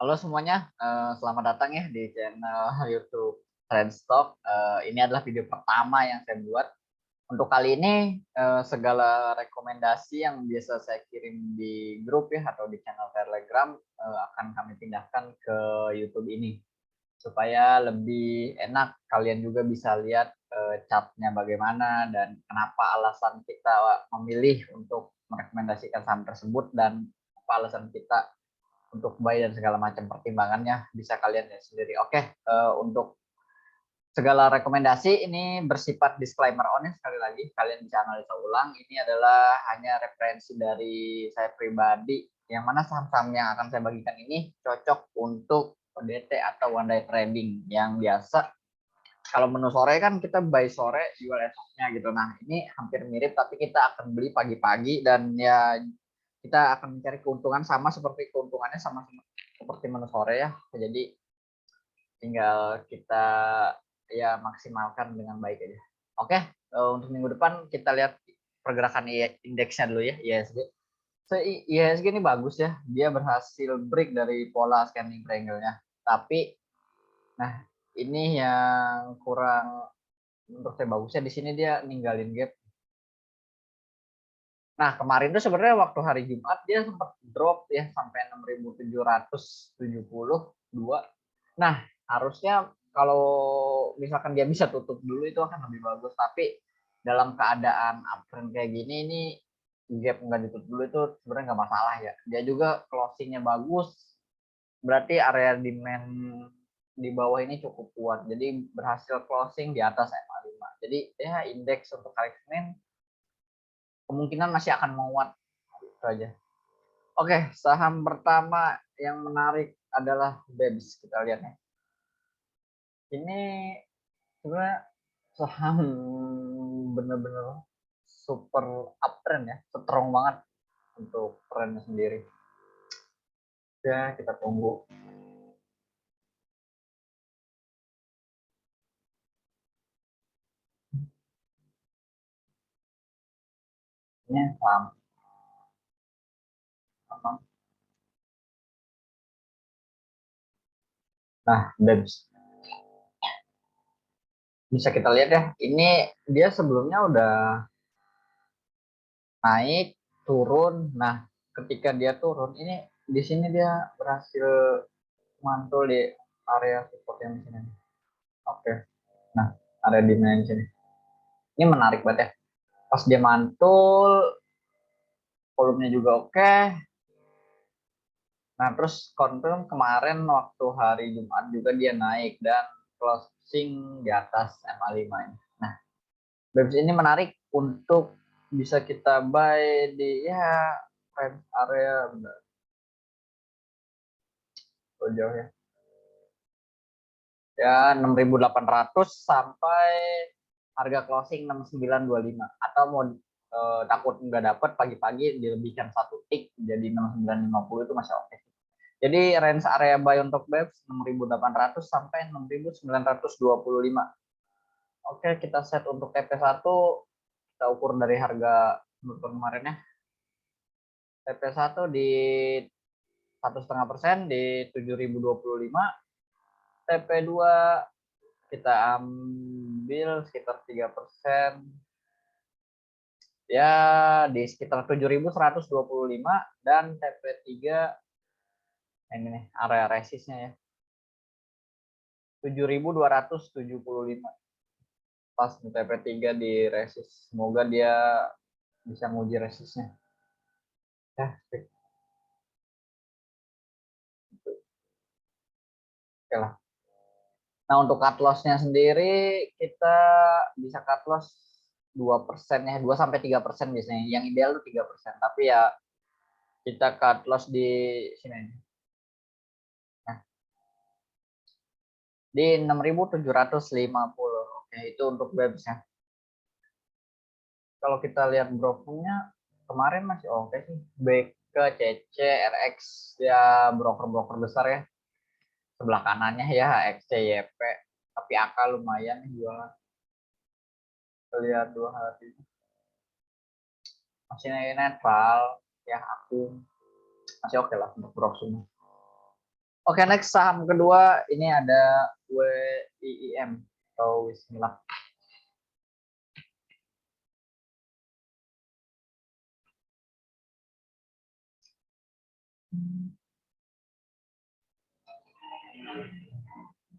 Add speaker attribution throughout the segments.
Speaker 1: Halo semuanya, selamat datang ya di channel YouTube Trendstock. Ini adalah video pertama yang saya buat. Untuk kali ini, segala rekomendasi yang biasa saya kirim di grup ya atau di channel Telegram akan kami pindahkan ke YouTube ini supaya lebih enak. Kalian juga bisa lihat chartnya bagaimana dan kenapa alasan kita memilih untuk merekomendasikan saham tersebut dan apa alasan kita untuk buy dan segala macam pertimbangannya bisa kalian lihat sendiri. Oke, untuk segala rekomendasi ini bersifat disclaimer onnya, sekali lagi kalian bisa analisa ulang. Ini adalah hanya referensi dari saya pribadi, yang mana saham-saham yang akan saya bagikan ini cocok untuk ODT atau one day trading yang biasa. Kalau menu sore kan kita buy sore jual esoknya gitu. Nah ini hampir mirip tapi kita akan beli pagi-pagi dan ya kita akan mencari keuntungan sama seperti keuntungannya sama seperti menu sore ya. Jadi tinggal kita ya maksimalkan dengan baik aja. Oke, untuk minggu depan kita lihat pergerakan indeksnya dulu ya, IHSG. So, IHSG ini bagus ya, dia berhasil break dari pola scanning triangle-nya. Tapi, nah ini yang kurang menurut saya bagusnya di sini dia ninggalin gap. Nah, kemarin tuh sebenarnya waktu hari Jumat dia sempat drop ya sampai 6.772. Nah, harusnya kalau misalkan dia bisa tutup dulu itu akan lebih bagus, tapi dalam keadaan uptrend kayak gini ini gap nggak ditutup dulu itu sebenarnya nggak masalah ya. Dia juga closingnya bagus, berarti area demand di bawah ini cukup kuat. Jadi berhasil closing di atas MA5. Jadi ya indeks untuk hari Senin kemungkinan masih akan menguat itu aja. Oke, saham pertama yang menarik adalah BEBS. Kita lihat ya. Ini sebenarnya saham bener-bener super uptrend ya, strong banget untuk trennya sendiri. Ya, kita tunggu. Ini saham apa? Nah, BEBS. Bisa kita lihat ya, ini dia sebelumnya udah naik, turun. Nah, ketika dia turun, ini di sini dia berhasil mantul di area support yang di sini. Oke. Nah, ada di sini. Ini menarik banget ya. Pas dia mantul, volumenya juga oke. Nah, terus confirm kemarin waktu hari Jumat juga dia naik dan closing di atas MA5 ini. Nah, BEBS ini menarik untuk bisa kita buy di ya range area jauh ya. Ya 6.800 sampai harga closing 6.925 atau mau takut nggak dapat pagi-pagi dilebihkan satu tick jadi 6.950 itu masih oke. Jadi range area buy untuk BEPS 6.800 sampai 6.925. Oke, kita set untuk TP1 kita ukur dari harga kemarin ya. TP1 di 1,5% di 7.025. TP2 kita ambil sekitar 3%, ya di sekitar 7.125, dan TP3 ini nih area resistnya ya 7.275 pas di TP3 di resist. Semoga dia bisa nguji resistnya ya. Oke lah. Nah, untuk cut loss-nya sendiri kita bisa cut loss 2% ya, 2-3% biasanya. Yang ideal tuh 3%, tapi ya kita cut loss di sini. Nah, di 6.750. Oke, itu untuk BEPS-nya. Kalau kita lihat brokernya kemarin masih oke sih. BK, CC, RX ya broker-broker besar ya. Sebelah kanannya ya HXC, YP. Tapi AK lumayan nih jualan. Kita lihat 2 hari. Masih netral ya, aku masih oke lah untuk brokernya. Oke, next saham kedua ini ada WIIM atau Wismilak.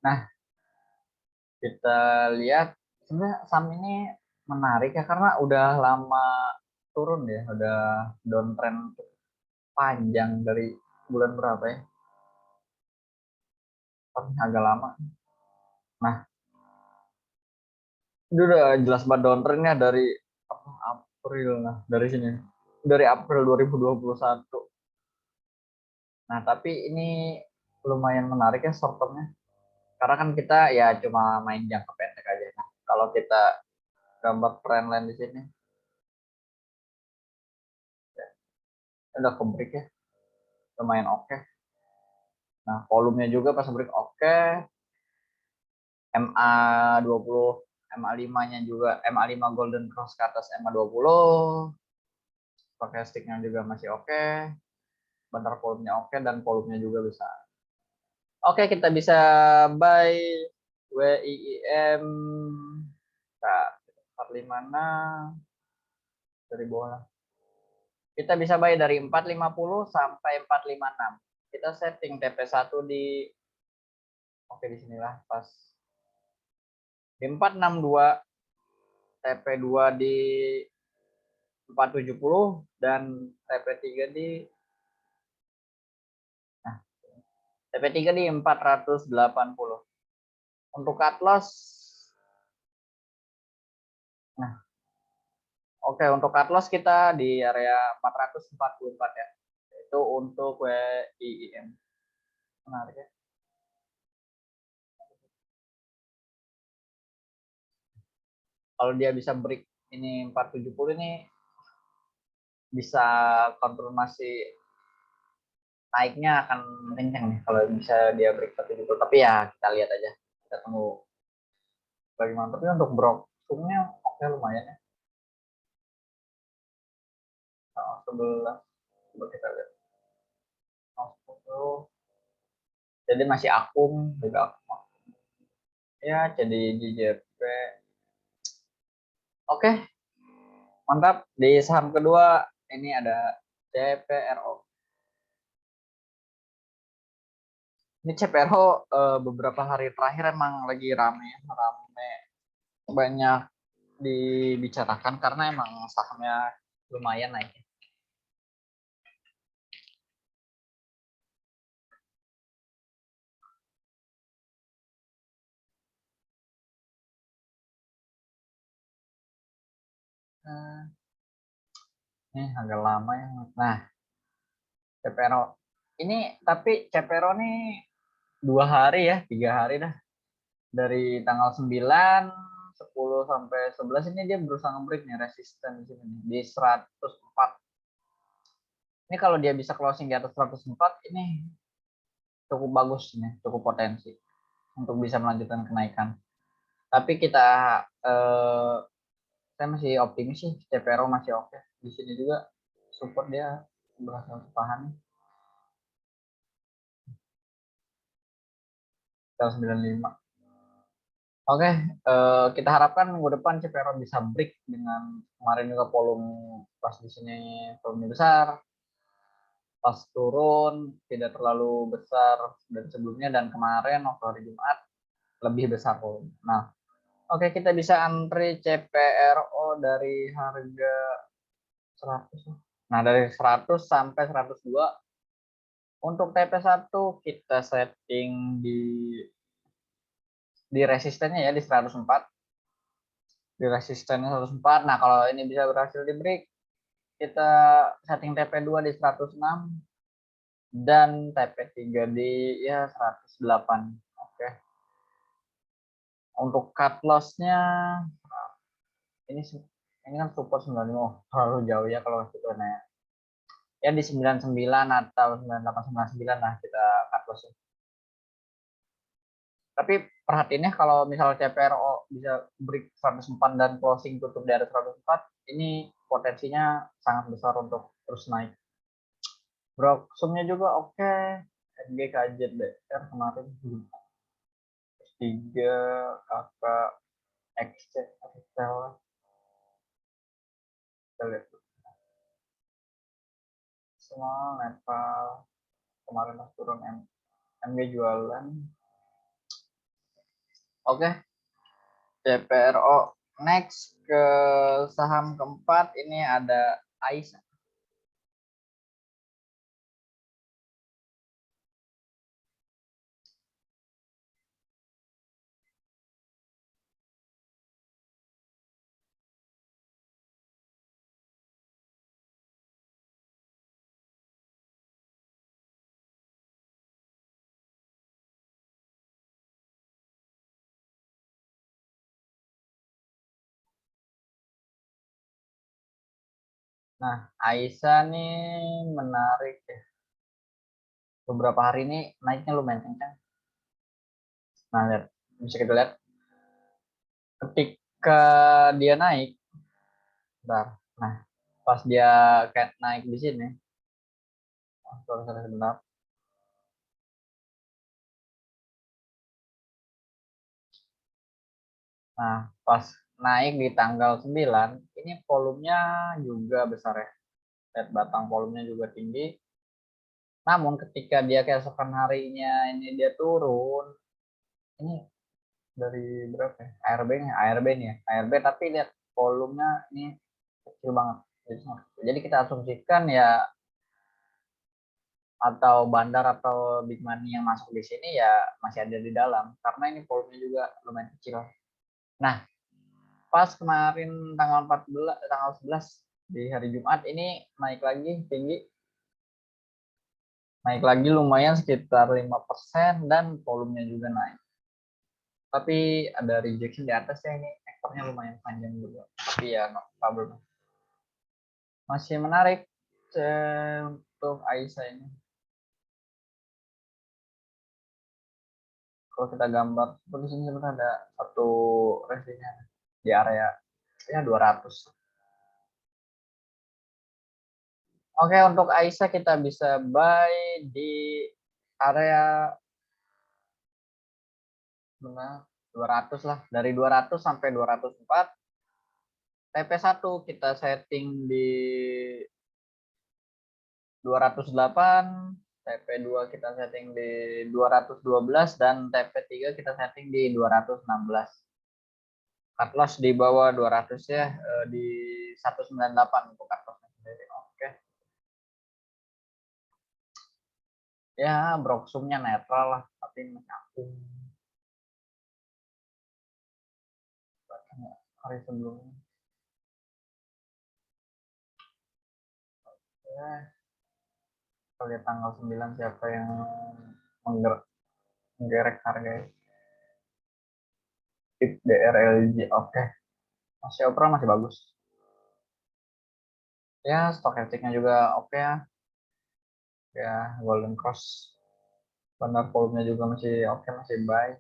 Speaker 1: Nah, kita lihat sebenarnya saham ini menarik ya karena udah lama turun ya, udah downtrend panjang dari bulan berapa ya? Agak lama. Nah, itu udah jelas banget downtrendnya dari April, nah dari sini, dari April 2021. Nah, tapi ini lumayan menarik ya short termnya, karena kan kita ya cuma main jangka pendek aja. Nah, kalau kita gambar trendline di sini, ya, udah ke break ya, lumayan oke. Nah, volumenya juga pas break oke. MA20, MA5-nya juga, MA5 Golden Cross ke atas MA20. Pakai sticknya juga masih oke. Bentar volumenya oke dan volumenya juga besar. Oke, kita bisa buy WIIM. Nah, 456 dari bawah. Kita bisa buy dari 450 sampai 456. Kita setting TP1 di oke di sinilah pas di 462, TP2 di 470 dan TP3 di nah, TP3 di 480. Untuk cut loss, nah oke, untuk cut loss kita di area 444 ya. Itu untuk WIIM. Menarik ya. Kalau dia bisa break ini 470 ini bisa konfirmasi naiknya akan kencang nih kalau bisa dia break 470. Tapi ya kita lihat aja. Kita tunggu bagaimana. Tapi untuk brokungnya oke lumayan ya. 11 coba kita lihat. 10. Jadi masih akum juga ya, jadi JJP. Oke, mantap. Di saham kedua ini ada CPRO. Ini CPRO beberapa hari terakhir emang lagi rame banyak dibicarakan karena emang sahamnya lumayan naik. Ini agak lama ya. Nah, CPRO ini, tapi CPRO ini 2 hari ya, 3 hari dah. Dari tanggal 9, 10 sampai 11 ini dia berusaha nge-break nih resisten di sini nih, di 104. Ini kalau dia bisa closing di atas 104 ini cukup bagus nih, cukup potensi untuk bisa melanjutkan kenaikan. Tapi kita saya masih optimis sih, CPRO masih oke. Di sini juga support dia berhasil tahan 95. Oke, kita harapkan minggu depan CPRO bisa break dengan kemarin juga volume pas di sini volume besar, pas turun tidak terlalu besar dari sebelumnya, dan kemarin waktu hari Jumat lebih besar volume. Nah, oke, kita bisa antri CPRO dari harga 100. Nah, dari 100 sampai 102. Untuk TP1 kita setting di resistennya ya di 104. Di resistennya 104. Nah, kalau ini bisa berhasil di break, kita setting TP2 di 106 dan TP3 di ya 108. Oke. Untuk cut loss-nya ini kan support 95. Oh, terlalu jauh ya kalau kita naik. Ya di 99 atau 9899 lah kita cut loss. Tapi perhatiinnya kalau misal CPRO bisa break 104 dan closing tutup di atas 104, ini potensinya sangat besar untuk terus naik. Broksumnya juga oke. NG KZDR kemarin 3 kakak XC retail kita lihat semua Nepal kemarin pas turun MG jualan. Oke, CPRO next ke saham keempat ini ada Aisyah. Nah, Aisyah nih menarik ya. Beberapa hari ini naiknya lumayan kencang. Nah, lihat. Bisa kita lihat. Ketika dia naik, bentar. Nah, pas dia kayak naik di sini. Sorry, sebentar. Nah, pas naik di tanggal 9, ini volumenya juga besar ya. Lihat batang volumenya juga tinggi. Namun ketika dia keesokan harinya ini dia turun, ini dari berapa ya? ARB nih ya. ARB tapi lihat volumenya ini kecil banget. Jadi kita asumsikan ya atau bandar atau big money yang masuk di sini ya masih ada di dalam karena ini volumenya juga lumayan kecil. Nah, pas kemarin tanggal 14 tanggal 11 di hari Jumat ini naik lagi tinggi. Naik lagi lumayan sekitar 5% dan volumenya juga naik. Tapi ada rejection di atas ya, ini ekornya lumayan panjang juga. Tapi ya no problem. Masih menarik untuk Aisyah ini. Kalau kita gambar seperti sini sebenarnya ada satu resinya di area ya 200. Oke, untuk Aisyah kita bisa buy di area 200 lah, dari 200 sampai 204. TP1 kita setting di 208, TP2 kita setting di 212 dan TP3 kita setting di 216. Cut loss di bawah 200 ya, di 198 untuk cut loss sendiri. Oke. Ya, broksumnya netral lah, tapi menyambung hari sebelumnya. Ya, kita lihat tanggal 9 siapa yang menggerek harga. Tip DRLG, oke. Masih Opera masih bagus. Ya, stochasticnya juga oke ya. Ya, Golden Cross. Benar volumenya juga masih oke, masih buy.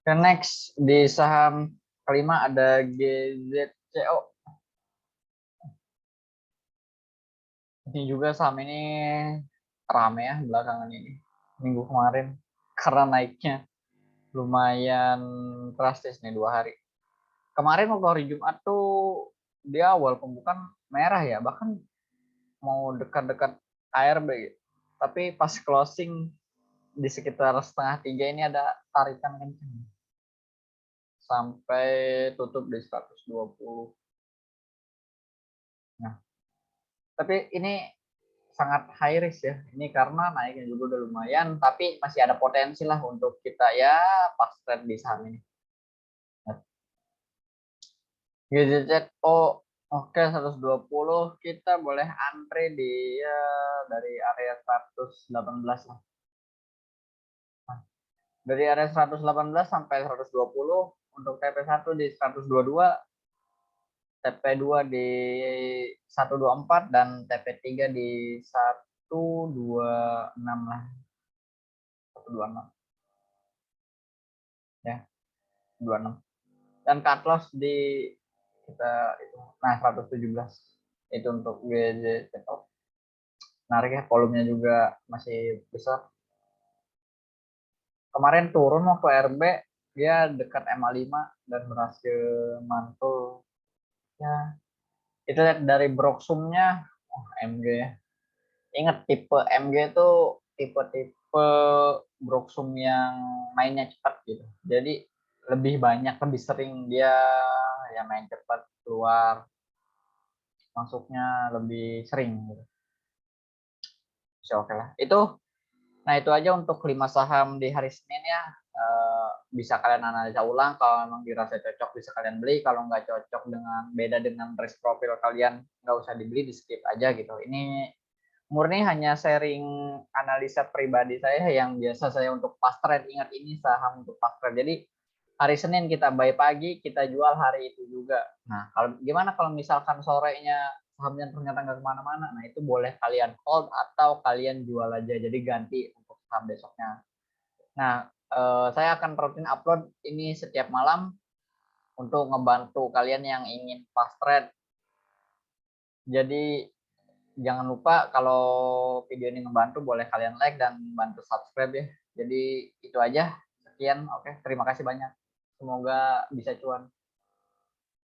Speaker 1: Dan next di saham kelima ada GZCO. Ini juga saham ini rame ya belakangan ini. Minggu kemarin karena naiknya lumayan drastis nih 2 hari. Kemarin waktu hari Jumat tuh dia awal pembukaan merah ya, bahkan mau dekat-dekat ARB gitu. Tapi pas closing di sekitar setengah 3 ini ada tarikan kencang sampai tutup di 120. Nah, tapi ini sangat high risk ya. Ini karena naiknya juga udah lumayan, tapi masih ada potensi lah untuk kita ya pas trade di saham ini. GZZO oke 120 kita boleh antre di ya, dari area 118 lah. Nah, dari area 118 sampai 120 untuk TP1 di 122, TP2 di 124 dan TP3 di 126 lah. 126. Ya, 26. Dan cut loss di kita itu nah 117. Itu untuk GZZO. menarik ya, volumenya juga masih besar. Kemarin turun waktu RB, dia dekat MA5 dan berhasil mantul. Ya, itu lihat dari Broksumnya, MG ya. Ingat tipe MG itu tipe-tipe Broksum yang mainnya cepat gitu. Jadi lebih banyak, lebih sering dia yang main cepat, keluar masuknya lebih sering gitu. So, oke lah. Nah itu aja untuk 5 saham di hari Senin ya. Bisa kalian analisa ulang, kalau memang dirasa cocok bisa kalian beli, kalau nggak cocok beda dengan risk profil kalian nggak usah dibeli, di skip aja gitu. Ini murni hanya sharing analisa pribadi saya yang biasa saya untuk fast trade. Ingat, ini saham untuk fast trade. Jadi hari Senin kita buy pagi, kita jual hari itu juga. Nah, gimana kalau misalkan sorenya sahamnya ternyata nggak kemana-mana? Nah, itu boleh kalian hold atau kalian jual aja. Jadi ganti untuk saham besoknya. Nah, saya akan rutin upload ini setiap malam untuk ngebantu kalian yang ingin fast trade. Jadi jangan lupa kalau video ini ngebantu, boleh kalian like dan bantu subscribe ya. Jadi itu aja. Sekian, oke. Terima kasih banyak. Semoga bisa cuan.